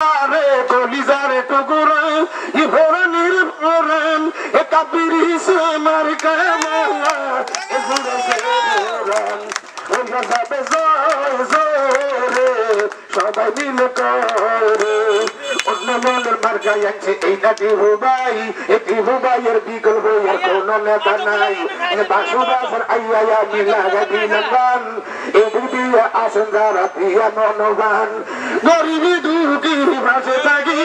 রে কলিজারে টুকুরা ই ভরানির ভরান এ কাবিরি সে মার কামা এ ঘুরে সে ভরান ওই যাবে জয় জয় সবাই মিলে করে অন্য মনের মার্কাই আছে এই নাটি হুবাই এটি হুবাইয়ের বিকল্প এর কোনো নেতা নাই বাসুবাসের আইয়া মিলা দিন গান এই দিয়ে আসেন যারা প্রিয়া মনোবান গরিবী দুঃখী ভাসে থাকি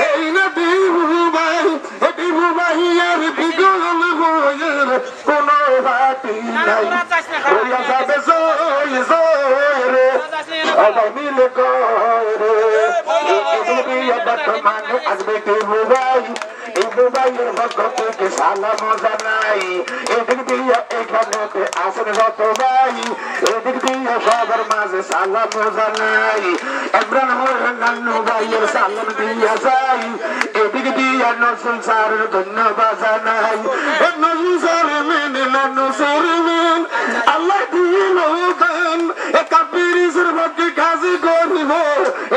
এই নাটি হুবাই এটি হুবাইয়ের বিকল্প বইয়ের কোনো বাটি নাই ওইয়া যাবে জয় জয় রে সবাই মিলে করে বর্তমানে আসবে কি হুবাই এই হুবাইয়ের পক্ষ থেকে সালাম জানাই এদিক দিয়ে এখানে আসেন যত ভাই এদিক দিয়ে সবার মাঝে সালাম জানাই ইমরান হোসেন নান্নু ভাইয়ের সালাম দিয়ে যাই এদিক দিয়ে নজরুল স্যারের ধন্যবাদ জানাই নজরুল স্যার মেনে নান্নু স্যার মেন আল্লাহ দিল দান এ কাপিরিসের মধ্যে কাজে করব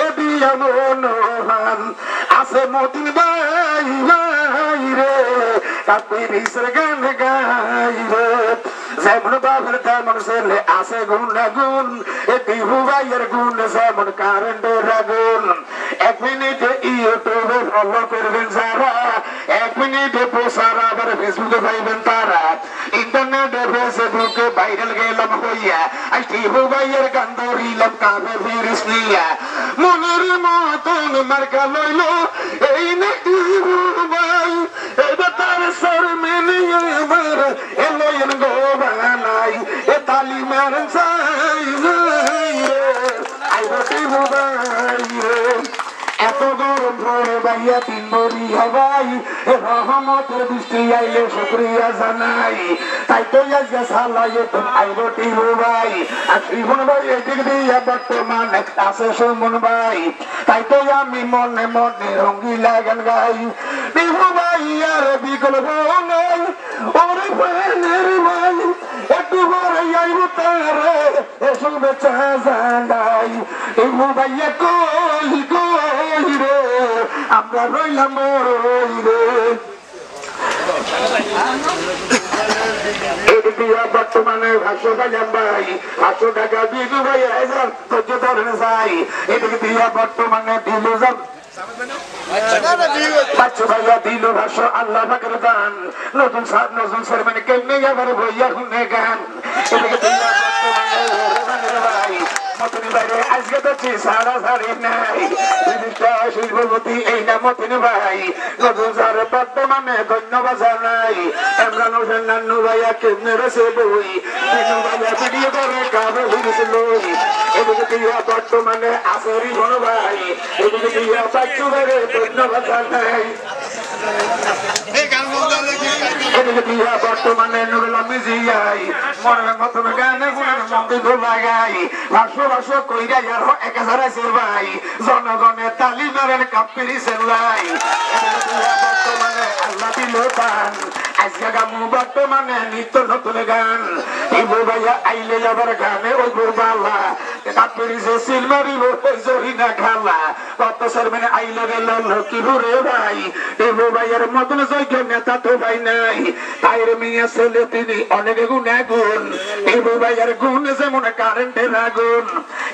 এ দিয়া মনোহান আছে মতিন ভাই ভাই রে কাপিরিসের গান গাই রে যেমন বাবার তেমন ছেলে আছে গুণ গুণ এটি হুবাইয়ের গুণ যেমন কারেন্টের আগুন 1 মিনিটে ইউটিউবে ফলো করবেন যারা 1 মিনিটে প্রচার আবার ফেসবুকে পাইবেন তারা ইন্টারনেটে ফেসবুকে ভাইরাল গেলাম হইয়া আজকে হুবাইয়ের গান ধরিলাম কাবে ফিরিস নিয়া মনের মতন মার্কা লইল এই নাকি হুবাই এবার তার সর মেনে আমার এলোয়েন গো বানাই এ তালি মারেন চাই আইবটি হুবাই এত গরম পড়ে বাইয়া 3 মরিয়া ভাই রহমতের বৃষ্টি আইলে শুকরিয়া জানাই তাই তো আজকে সালাই তুমি আইবটি হুবাই আর শ্রীমন ভাই এদিক দিয়া বর্তমানে আছে সুমন ভাই তাই তো আমি মনে মনে রঙ্গিলা গান গাই বিহু ভাই আর বিকল্প নাই ওরে প্রাণের ভাই একটু পরে আইব তারে এ শুভেচ্ছা জানাই বিহু ভাইয়া কই কই রে আমরা রইলাম রে বর্তমানে 500 টাকা ভাই 500 টাকা বিজু ভাই ধৈর্য ধরেন যাই এদিকে দিয়া বর্তমানে দিল যাব বাচ্চা ভাইয়া দিল 500 আল্লাহ পাকের দান নতুন স্যার মানে কেমনে আবার বইয়া শুনে গান এদিকে দিয়া বর্তমানে ভাই মতনি বাইরে আজকে তো সারা সারি নাই শিল্পপতি এই না মতনি ভাই নতুন স্যার বর্তমানে ধন্যবাদ জানাই ইমরান হোসেন নান্নু ভাইয়া কেমনে রয়েছে বই নান্নু ভাইয়া ভিডিও করে কাবে ফিরেছিল এদিকে দিয়া বর্তমানে আসরি বড় ভাই এদিকে দিয়া বাচ্চু ভাইরে ধন্যবাদ জানাই এদিকে দিয়া বর্তমানে নুরুল মিজিয়াই মনের মতন গানে গুণের মন্দির লাগাই 500 কইরা আর 1000 আছে ভাই জনগণের তালি মারেন কাপিরিসের লাই বর্তমানে আল্লাহ দিল পান আজকে গামু বর্তমানে নিত্য নতুন গান এই ভাইয়া আইলে আবার গানে ওই বালা কাপিরিসে সিল মারিল ওই জরিনা খালা কত স্যার মানে আইলে গেল কি রে ভাই এই ভাইয়ের মতন যোগ্য নেতা তো ভাই নাই তাইর মিয়া ছেলে তিনি অনেক গুণ এই ভাইয়ের গুণ যেমন কারেন্টের আগুন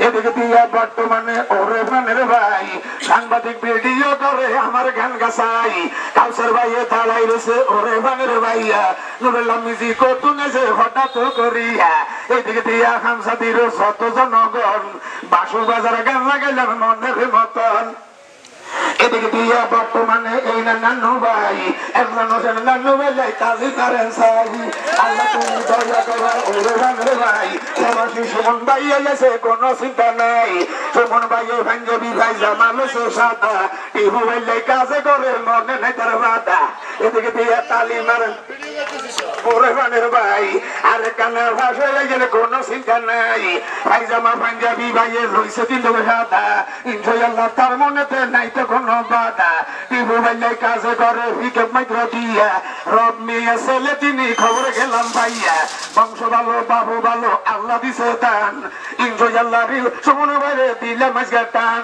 এদিকে দিয়া বর্তমানে ওরে ভানের ভাই সাংবাদিক ভিডিও করে আমার গান গাছাই কাউসার ভাইয়ে দাঁড়াই রয়েছে ওরে ভানের ভাইয়া নুরুল মিজি কতুনে যে হঠাৎ করিয়া এদিকে দিয়া হামসাদির শত জনগণ বাসু বাজার গান লাগাইলাম মনের মতন এদিকে দিয়া বর্তমানে এই না নান্নু ভাই ইমরান হোসেন নান্নু ভাই কাজী করেন সাই আল্লাহ তুমি দয়া করো ওরে ভাঙরে ভাই প্রবাসী সুমন ভাই এসে কোনো চিন্তা নাই সুমন ভাই পাঞ্জাবি ভাই জামাল সে সাদা টিভু ভাই কাজে করে মনে নাই তার বাধা এদিকে দিয়া তালি মারেন ওরে ভাঙের ভাই আর কানা ভাষায় গেলে কোনো চিন্তা নাই ভাই জামা পাঞ্জাবি ভাই রইছে কিন্তু সাদা ইনশাআল্লাহ তার মনেতে নাই তো কোনো বাধা টিভু ভাই কাজে করে হিকে মাইক্রো দিয়া রব মিয়া ছেলে তিনি খবর গেলাম ভাইয়া বংশ ভালো বাবু ভালো আল্লাহ দিছে দান ইনশাআল্লাহ সুমন ভাইরে দিলাম আজকে টান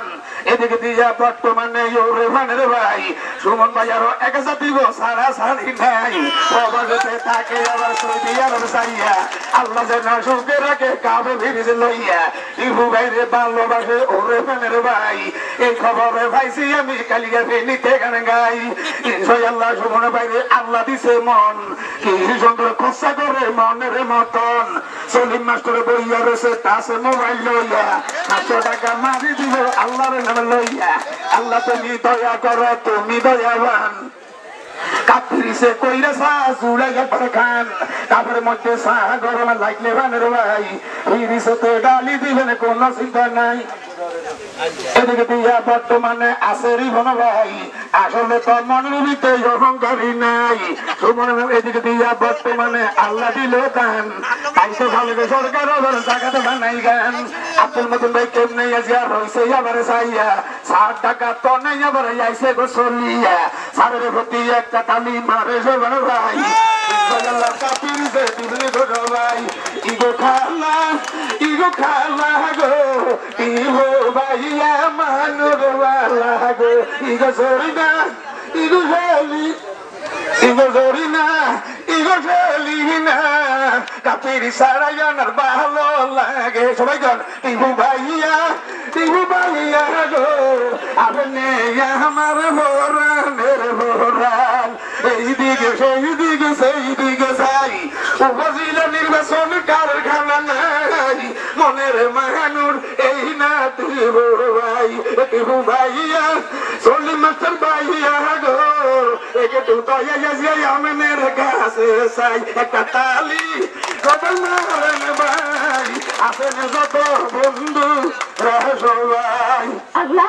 এদিকে দিয়া বর্তমানে ওরে ভানের ভাই সুমন ভাই আরো এক জাতি গো সারা সারি নাই প্রবাসে থাকে আবার সৌদি আরব সাইয়া আল্লাহ যেন সুখে রাখে কাবে ভিড়ে লইয়া ইবু ভাইরে ভালোবাসে ওরে ভানের ভাই এই খবরে ভাইছি আমি কালিয়া ফেনিতে গান গাই ইনশাআল্লাহ সুমন ভাইরে আল্লাহ দিছে মন কি সুন্দর খসা করে মনের মতন সলিম মাস্টার বইয়া রয়েছে তাসে মোবাইল লইয়া 500 টাকা মারি দিল আল্লাহর নাম লইয়া আল্লাহ তুমি দয়া করো তুমি দয়াবান কাপড়িছে কইরা সা জুড়াইয়া খান কাপড়ের মধ্যে সা গরম লাগলে বানের ভাই হিরিসতে ডালি দিবেন কোনো চিন্তা নাই এদিকে দিয়া বর্তমানে আছে রিভন ভাই আসলে তো মনের ভিতরে অহংকারী নাই এদিকে দিয়া বর্তমানে আল্লাহ দিল দান তাই তো ভালো সরকার জায়গাতে বানাই গান আব্দুল মতন ভাই কেমনে আজকে রয়েছে আবার চাইয়া 60 টাকা তো নাই আবার আইসে গো চলিয়া সারের প্রতি একটা তালি মারে সবান ভাই কাপিরিছে দিবলি গো ভাই ইগো খালা গো ইগো ভাইয়া মানুর বালা গো ইগো জরিনা ইগো হেলি ইগো জরিনা ইগো হেলিনা কাপিরি সারা জানার ভালো লাগে সবাই গান ইগো ভাইয়া গো আপনি আমার ভোরানের ভোরান এইদিকে সেইদিকে সেইদিকে যাই উপজেলা নির্বাচন কারখানা নাই মনের মানুর এই না দিব ভাইয়া সলিম মাস্টার ভাইয়া গো একটু দয়া আমাদের কাছে চাই একটা তালি কবল মারেন ভাই আসেন যত বন্ধু সবাই আল্লাহ